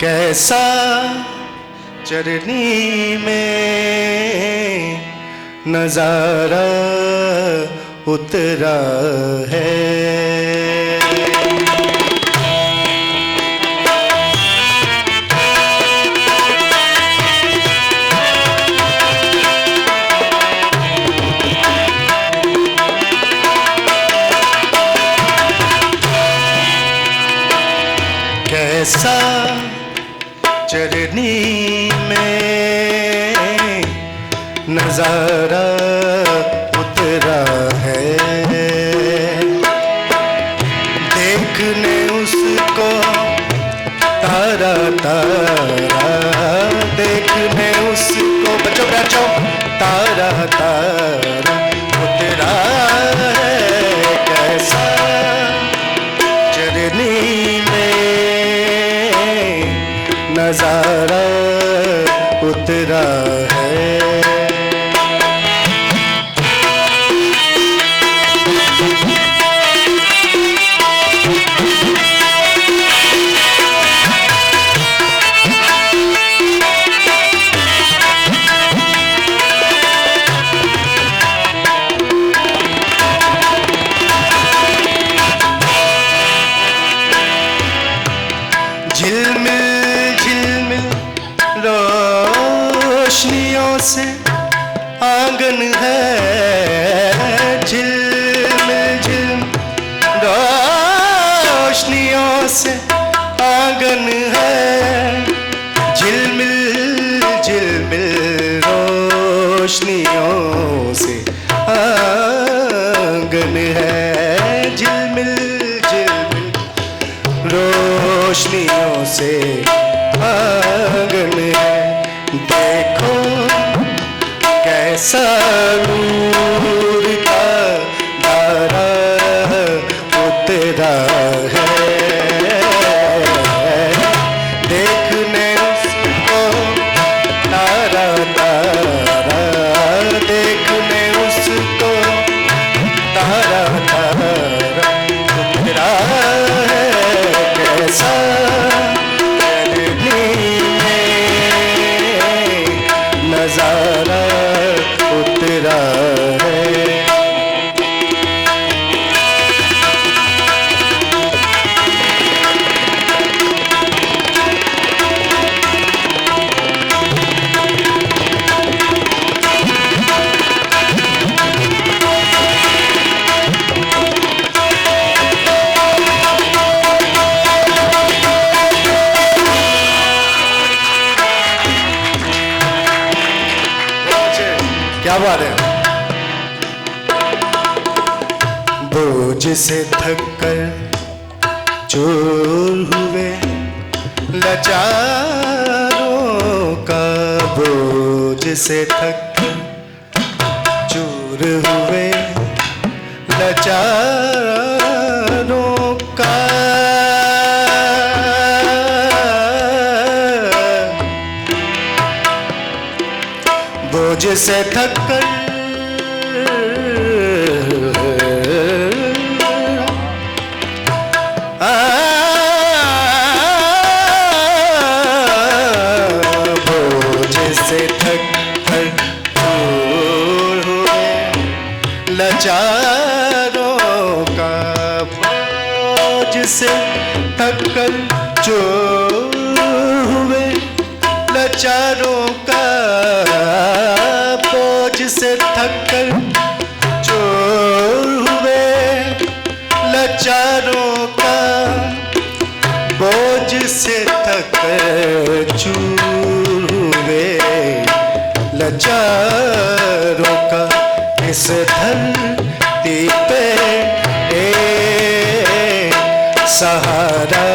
कैसा चरनी में नजारा उतरा है। कैसा चरनी में नजारा उतरा है। देखने उसको तारा तारा, देखने उसको बच्चों बैठो तारा तारा उतरा है। कैसा चरनी में नजारा उतरा है। झिलमिल झिलमिल रोशनियों से आंगन है। झिलमिल झिलमिल रोशनियों से आंगन है। झिलमिल झिलमिल रोशनियों से आंगन है। झिलमिल झिलमिल रोशनियों से आंगन है। देखो कैसा नूर का धारा उतरा है। देखने उसको तारा तारा, देखने उसको तारा तारा उतरा है। कैसा नजारा उतरा है। क्या बात है। बोझ से थक कर चूर हुए लाचारों का, बोझ से थक कर चूर हुए लाचारों का। बोझ से थक कर बोझ से थक कर चूर हुए लाचारों का। बोझ से थक कर चूर हुए लाचारों का। बोझ से थक कर चूर हुए लाचारों का। बोझ से थक कर चूर हुए लाचारों का। इस धरती पे सहारा